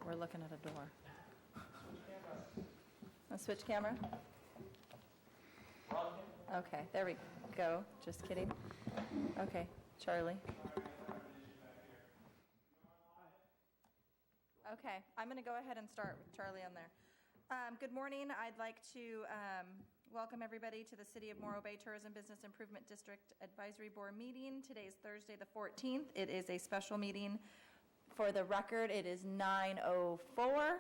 We're looking at a door. A switch camera? Okay, there we go. Just kidding. Okay, Charlie. Okay, I'm going to go ahead and start with Charlie on there. Good morning. I'd like to welcome everybody to the City of Morro Bay Tourism Business Improvement District Advisory Board meeting. Today is Thursday the 14th. It is a special meeting. For the record, it is 9:04.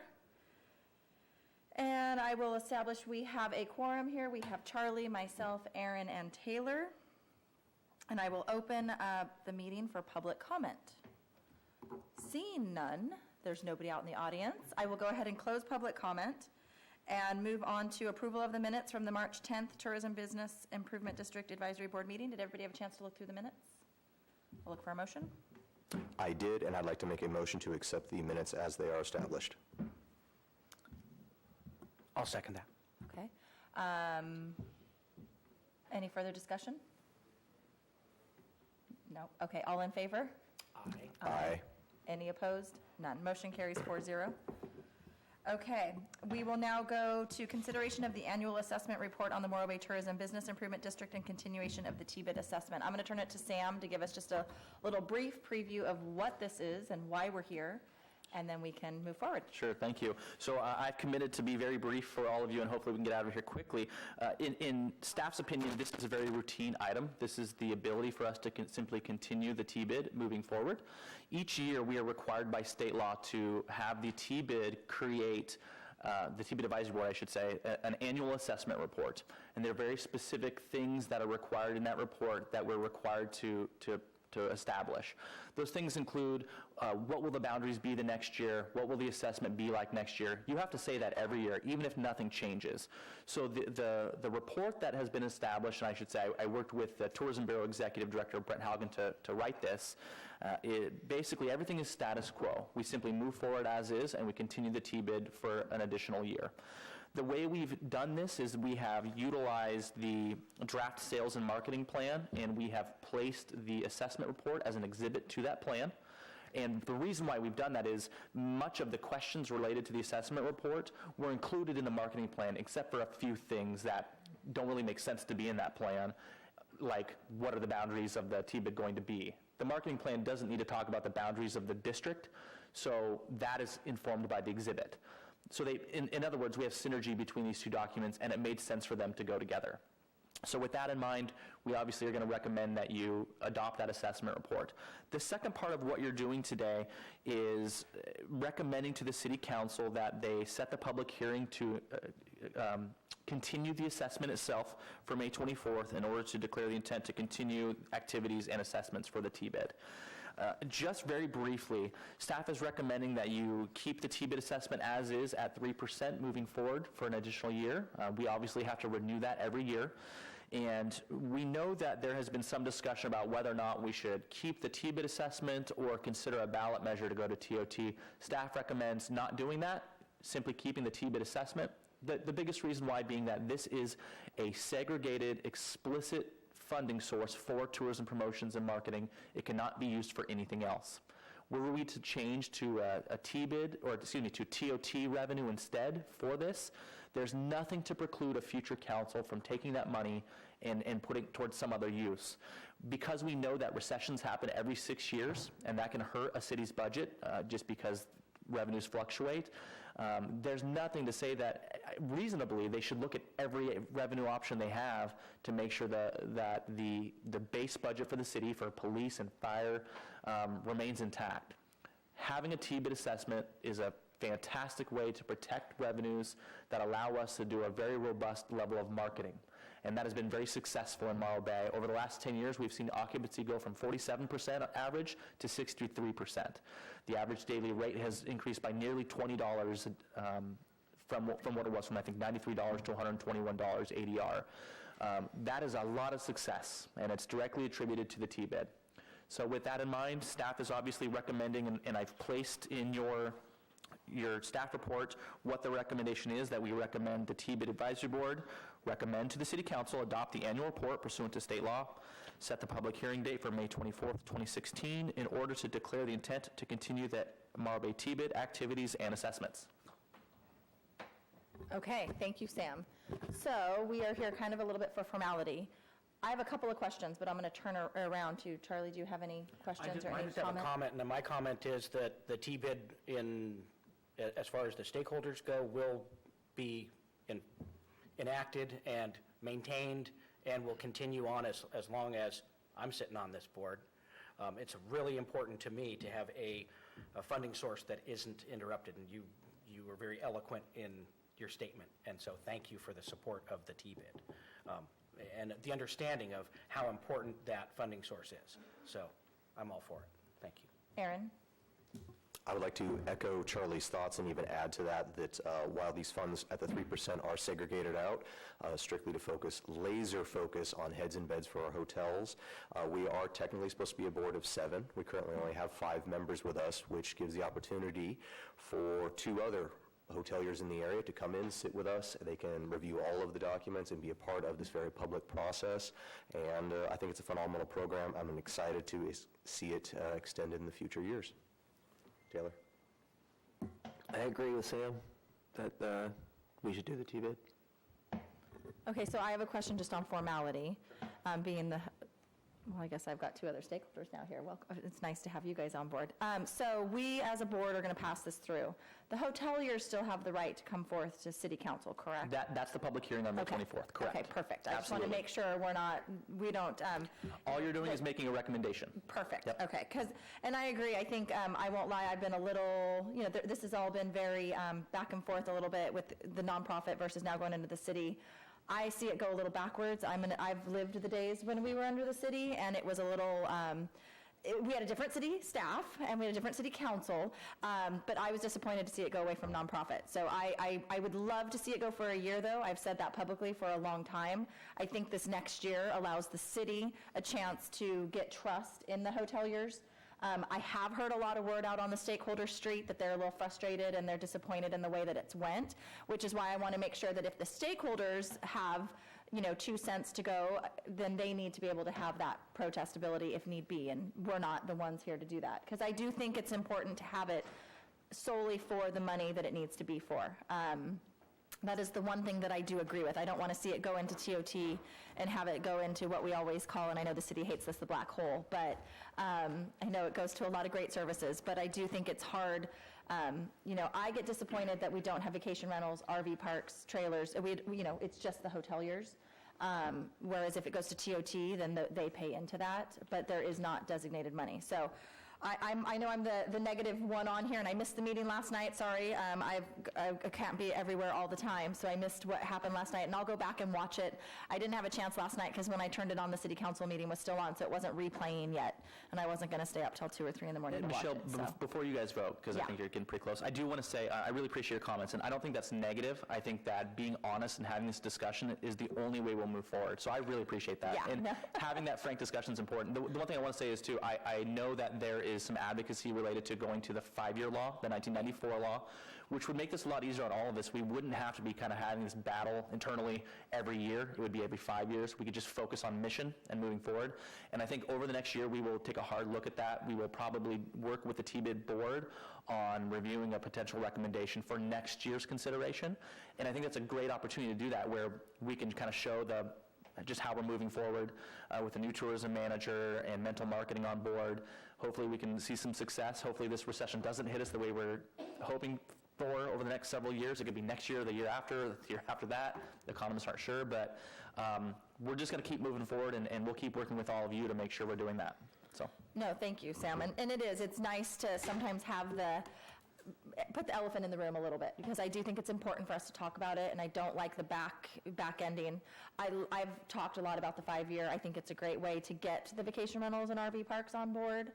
And I will establish we have a quorum here. We have Charlie, myself, Aaron, and Taylor. And I will open the meeting for public comment. Seeing none, there's nobody out in the audience. I will go ahead and close public comment and move on to approval of the minutes from the March 10th Tourism Business Improvement District Advisory Board meeting. Did everybody have a chance to look through the minutes? I'll look for a motion. I did, and I'd like to make a motion to accept the minutes as they are established. I'll second that. Okay. Any further discussion? No. Okay, all in favor? Aye. Aye. Any opposed? None. Motion carries 4-0. Okay, we will now go to consideration of the annual assessment report on the Morro Bay Tourism Business Improvement District and continuation of the TBID assessment. I'm going to turn it to Sam to give us just a little brief preview of what this is and why we're here, and then we can move forward. Sure, thank you. So I've committed to be very brief for all of you, and hopefully we can get out of here quickly. In staff's opinion, this is a very routine item. This is the ability for us to simply continue the TBID moving forward. Each year, we are required by state law to have the TBID create the TBID Advisory Board, I should say, an annual assessment report. And there are very specific things that are required in that report that we're required to establish. Those things include what will the boundaries be the next year, what will the assessment be like next year. You have to say that every year, even if nothing changes. So the report that has been established, and I should say I worked with the Tourism Bureau Executive Director Brent Haugen to write this. Basically everything is status quo. We simply move forward as is, and we continue the TBID for an additional year. The way we've done this is we have utilized the draft sales and marketing plan, and we have placed the assessment report as an exhibit to that plan. And the reason why we've done that is much of the questions related to the assessment report were included in the marketing plan, except for a few things that don't really make sense to be in that plan, like what are the boundaries of the TBID going to be. The marketing plan doesn't need to talk about the boundaries of the district, so that is informed by the exhibit. So in other words, we have synergy between these two documents, and it made sense for them to go together. So with that in mind, we obviously are going to recommend that you adopt that assessment report. The second part of what you're doing today is recommending to the City Council that they set the public hearing to continue the assessment itself for May 24th in order to declare the intent to continue activities and assessments for the TBID. Just very briefly, staff is recommending that you keep the TBID assessment as is at 3% moving forward for an additional year. We obviously have to renew that every year. And we know that there has been some discussion about whether or not we should keep the TBID assessment or consider a ballot measure to go to TOT. Staff recommends not doing that, simply keeping the TBID assessment. The biggest reason why being that this is a segregated, explicit funding source for tourism promotions and marketing. It cannot be used for anything else. Were we to change to a TBID, or excuse me, to TOT revenue instead for this, there's nothing to preclude a future council from taking that money and putting it towards some other use. Because we know that recessions happen every 6 years, and that can hurt a city's budget just because revenues fluctuate. There's nothing to say that reasonably they should look at every revenue option they have to make sure that the base budget for the city for police and fire remains intact. Having a TBID assessment is a fantastic way to protect revenues that allow us to do a very robust level of marketing. And that has been very successful in Morro Bay. Over the last 10 years, we've seen occupancy go from 47% average to 63%. The average daily rate has increased by nearly $20 from what it was, from I think $93 to $121 ADR. That is a lot of success, and it's directly attributed to the TBID. So with that in mind, staff is obviously recommending, and I've placed in your staff report what the recommendation is, that we recommend the TBID Advisory Board recommend to the City Council adopt the annual report pursuant to state law, set the public hearing date for May 24th, 2016 in order to declare the intent to continue that Marbe T-bid activities and assessments. Okay, thank you, Sam. So we are here kind of a little bit for formality. I have a couple of questions, but I'm going to turn around to Charlie. Do you have any questions or I any just have a comment? comment, and my comment is that the T-bid as far as the stakeholders go, will be enacted and maintained and will continue on as long as I'm sitting on this board. It's really important to me to have a funding source that isn't interrupted, and you were very eloquent in your statement, and so thank you for the support of the T-bid and the understanding of how important that funding source is. So I'm all for it. Thank you. Aaron? I would like to echo Charlie's thoughts and even add to that while these funds at the 3% are segregated out, strictly to laser focus on heads and beds for our hotels, we are technically supposed to be a board of 7. We currently only have 5 members with us, which gives the opportunity for 2 other hoteliers in the area to come in, sit with us. They can review all of the documents and be a part of this very public process. And I think it's a phenomenal program. I'm excited to see it extended in the future years. Taylor? I agree with Sam that we should do the T-bid. Okay, so I have a question just on formality, well, I guess I've got 2 other stakeholders now here. Well, it's nice to have you guys on board. So we, as a board, are going to pass this through. The hoteliers still have the right to come forth to city council, correct? That's the public hearing on the Okay. 24th, correct? Okay, perfect. I just want to Absolutely. make sure we don't. All you're doing is making a recommendation. Perfect. Yep. Okay. And I agree. I think, I won't lie, I've been a little, this has all been very back and forth a little bit with the nonprofit versus now going into the city. I see it go a little backwards. I've lived the days when we were under the city, and it was a little, we had a different city staff, and we had a different city council, but I was disappointed to see it go away from nonprofit. So I would love to see it go for a year, though. I've said that publicly for a long time. I think this next year allows the city a chance to get trust in the hoteliers. I have heard a lot of word out on the stakeholder street that they're a little frustrated and they're disappointed in the way that it's went, which is why I want to make sure that if the stakeholders have 2 cents to go, then they need to be able to have that protestability if need be, and we're not the ones here to do that. Because I do think it's important to have it solely for the money that it needs to be for. That is the one thing that I do agree with. I don't want to see it go into TOT and have it go into what we always call, and I know the city hates this, the black hole, but I know it goes to a lot of great services, but I do think it's hard. I get disappointed that we don't have vacation rentals, RV parks, trailers. It's just the hoteliers. Whereas if it goes to TOT, then they pay into that, but there is not designated money. So I know I'm the negative one on here, and I missed the meeting last night. Sorry, I can't be everywhere all the time, so I missed what happened last night, and I'll go back and watch it. I didn't have a chance last night because when I turned it on, the city council meeting was still on, so it wasn't replaying yet, and I wasn't going to stay up till 2 or 3 in the morning to watch Michelle, it. So. before you guys vote, because I think you're getting pretty close, I do want to say I really appreciate your comments, and I don't think that's negative. I think that being honest and having this discussion is the only way we'll move forward. So I really appreciate that. Yeah, and no. having that frank discussion is important. The one thing I want to say is, too, I know that there is some advocacy related to going to the 5-year law, the 1994 law, which would make this a lot easier on all of us. We wouldn't have to be kind of having this battle internally every year. It would be every 5 years. We could just focus on mission and moving forward. And I think over the next year, we will take a hard look at that. We will probably work with the TBID board on reviewing a potential recommendation for next year's consideration. And I think that's a great opportunity to do that, where we can kind of show just how we're moving forward with a new tourism manager and mental marketing on board. Hopefully we can see some success. Hopefully this recession doesn't hit us the way we're hoping for over the next several years. It could be next year, the year after, the year after that. The economists aren't sure, but we're just going to keep moving forward, and we'll keep working with all of you to make sure we're doing that. So. No, thank you, Sam. And it's nice to sometimes have put the elephant in the room a little bit, because I do think it's important for us to talk about it, and I don't like the back ending. I've talked a lot about the 5-year. I think it's a great way to get the vacation rentals and RV parks on board.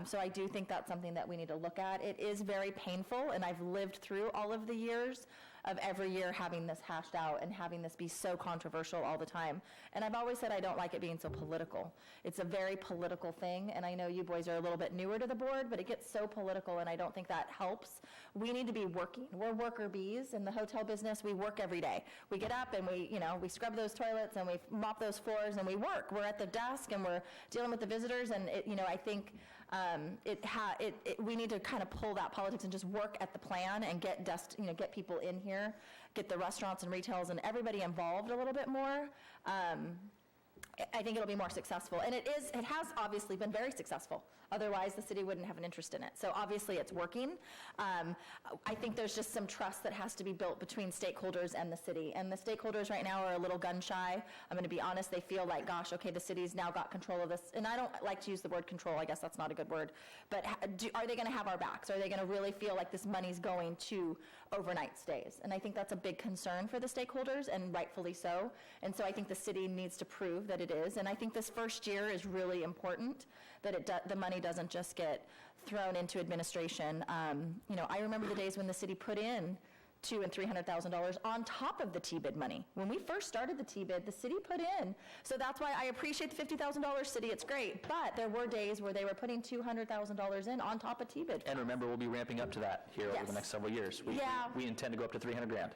So I do think that's something that we need to look at. It is very painful, and I've lived through all of the years of every year having this hashed out and having this be so controversial all the time. And I've always said I don't like it being so political. It's a very political thing, and I know you boys are a little bit newer to the board, but it gets so political, and I don't think that helps. We need to be working. We're worker bees in the hotel business. We work every day. We get up and we scrub those toilets and we mop those floors and we work. We're at the desk and we're dealing with the visitors, and I think We need to kind of pull that politics and just work at the plan and get people in here, get the restaurants and retails and everybody involved a little bit more. I think it'll be more successful. And it has obviously been very successful. Otherwise, the city wouldn't have an interest in it. So obviously, it's working. I think there's just some trust that has to be built between stakeholders and the city. And the stakeholders right now are a little gun shy. I'm going to be honest. They feel like, gosh, okay, the city's now got control of this. And I don't like to use the word control. I guess that's not a good word. But are they going to have our backs? Are they going to really feel like this money's going to overnight stays? And I think that's a big concern for the stakeholders, and rightfully so. And so I think the city needs to prove that it is. And I think this first year is really important, that the money doesn't just get thrown into administration. I remember the days when the city put in $200,000 and $300,000 on top of the T-bid money. When we first started the T-bid, the city put in. So that's why I appreciate the $50,000 city. It's great. But there were days where they were putting $200,000 in on top of T-bid. And remember, we'll be ramping up to that here over the next several years. We intend to go up to $300,000.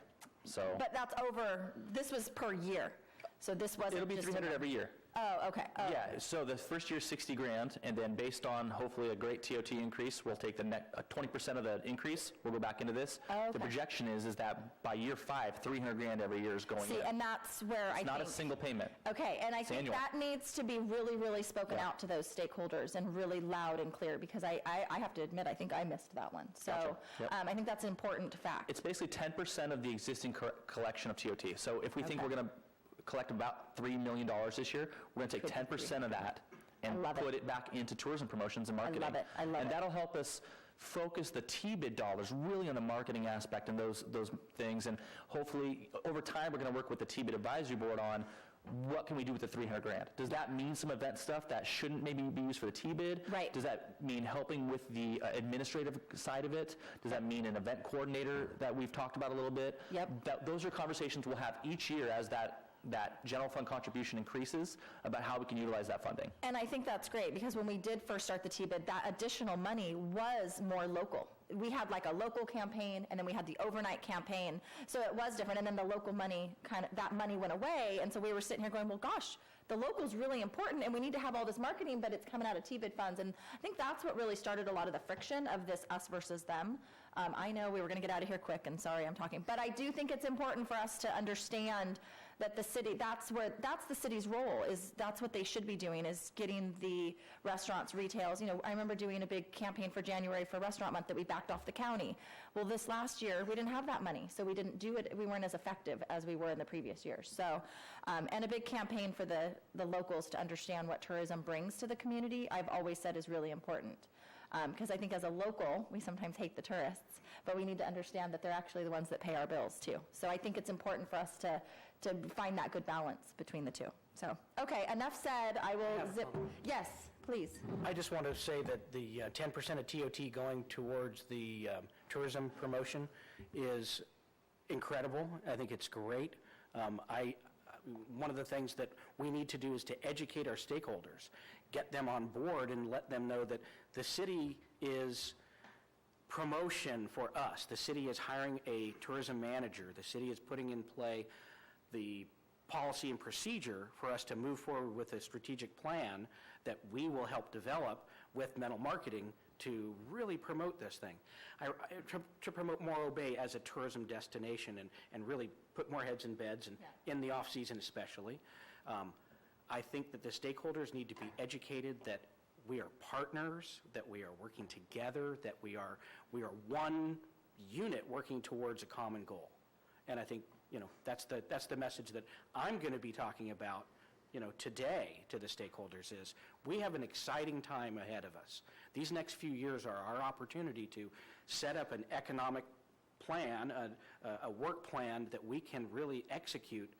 So. But that's over. This was per year. So this wasn't. It'll be just $300,000 every year. Oh, okay. Oh. Yeah, so the first year is $60,000, and then based on hopefully a great TOT increase, we'll take the 20% of the increase. We'll go back into this. Oh, okay. The projection is that by year 5, $300,000 every year is going in. See, and that's where I think. It's not a single payment. Okay, and I think annual. that needs to be really, really spoken out to those stakeholders and really loud and clear, because I have to admit, I think I missed that one. So Gotcha. Yep. I think that's an important fact. It's basically 10% of the existing collection of TOT. So if we think we're going to collect about $3 million this year, we're going to take 10% of that and put it back into tourism promotions and marketing. I love it. And that'll help us focus the T-bid dollars really on the marketing aspect and those things. And hopefully, over time, we're going to work with the T-bid advisory board on what can we do with the $300,000. Does that mean some event stuff that shouldn't maybe be used for the T-bid? Right. Does that mean helping with the administrative side of it? Does that mean an event coordinator that we've talked about a little bit? Yep. Those are conversations we'll have each year as that general fund contribution increases about how we can utilize that funding. And I think that's great, because when we did first start the T-bid, that additional money was more local. We had like a local campaign, and then we had the overnight campaign. So it was different, and then the local money, that money went away, and so we were sitting here going, well, gosh, the local's really important, and we need to have all this marketing, but it's coming out of T-bid funds. And I think that's what really started a lot of the friction of this us versus them. I know we were going to get out of here quick, and sorry I'm talking, but I do think it's important for us to understand that the city, that's the city's role, that's what they should be doing, is getting the restaurants, retails. I remember doing a big campaign for January for Restaurant Month that we backed off the county. Well, this last year, we didn't have that money, so we didn't do it. We weren't as effective as we were in the previous years. So, and a big campaign for the locals to understand what tourism brings to the community, I've always said is really important. Because I think as a local, we sometimes hate the tourists, but we need to understand that they're actually the ones that pay our bills too. So I think it's important for us to find that good balance between the two. So, okay, enough said. I will zip. Yes, please. I just want to say that the 10% of TOT going towards the tourism promotion is incredible. I think it's great. One of the things that we need to do is to educate our stakeholders, get them on board and let them know that the city is promotion for us. The city is hiring a tourism manager. The city is putting in play the policy and procedure for us to move forward with a strategic plan that we will help develop with Mental Marketing to really promote this thing, to promote Morro Bay as a tourism destination and really put more heads in beds, and in the off-season especially. I think that the stakeholders need to be educated that we are partners, that we are working together, that we are one unit working towards a common goal. And I think that's the message that I'm going to be talking about today to the stakeholders. Is we have an exciting time ahead of us. These next few years are our opportunity to set up an economic plan, a work plan that we can really execute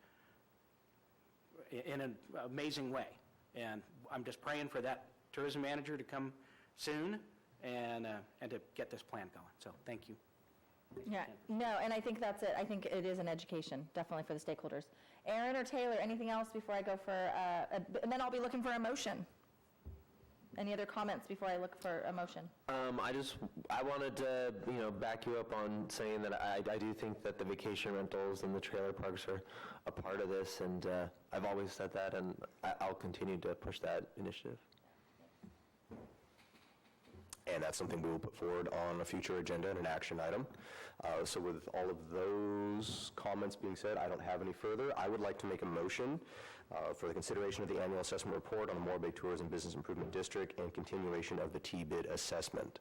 in an amazing way. And I'm just praying for that tourism manager to come soon and to get this plan going. So thank you. Yeah, no, and I think that's it. I think it is an education, definitely, for the stakeholders. Aaron or Taylor, anything else before I go for, and then I'll be looking for a motion. Any other comments before I look for a motion? I wanted to, back you up on saying that I do think that the vacation rentals and the trailer parks are a part of this, and I've always said that, and I'll continue to push that initiative. And that's something we will put forward on a future agenda and an action item. So with all of those comments being said, I don't have any further. I would like to make a motion for the consideration of the annual assessment report on the Morro Bay Tourism Business Improvement District and continuation of the T-bid assessment.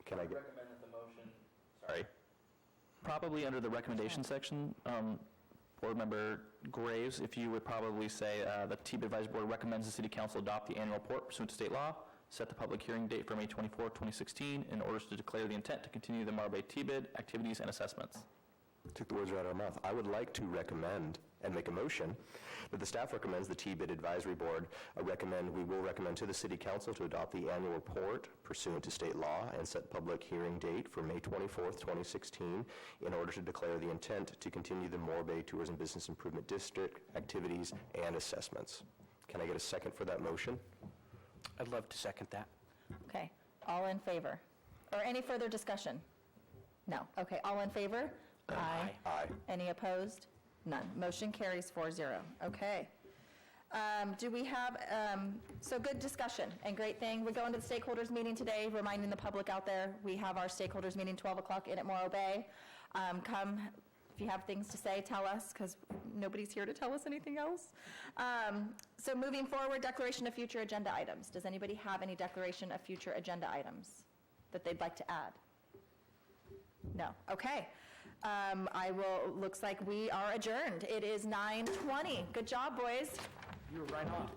Can I get... Recommend that the motion... Sorry. Probably under the recommendation section, Board Member Graves, if you would probably say the TBID Advisory Board recommends the City Council adopt the annual report pursuant to state law, set the public hearing date for May 24, 2016, in order to declare the intent to continue the Morro Bay TBID activities and assessments. Took the words right out of our mouth. I would like to recommend and make a motion that the staff recommends the TBID Advisory Board we will recommend to the City Council to adopt the annual report pursuant to state law and set public hearing date for May 24th, 2016 in order to declare the intent to continue the Morro Bay Tourism Business Improvement District activities and assessments. Can I get a second for that motion? I'd love to second that. Okay, all in favor? Or any further discussion? No. Okay, all in favor? Aye. Aye. Any opposed? None. Motion carries 4-0. Okay. Do we have, so good discussion and great thing. We're going to the stakeholders meeting today, reminding the public out there, we have our stakeholders meeting 12 o'clock in at Morro Bay. Come, if you have things to say, tell us, because nobody's here to tell us anything else. So moving forward, declaration of future agenda items. Does anybody have any declaration of future agenda items that they'd like to add? No. Okay. Looks like we are adjourned. It is 9:20. Good job, boys. You were right on.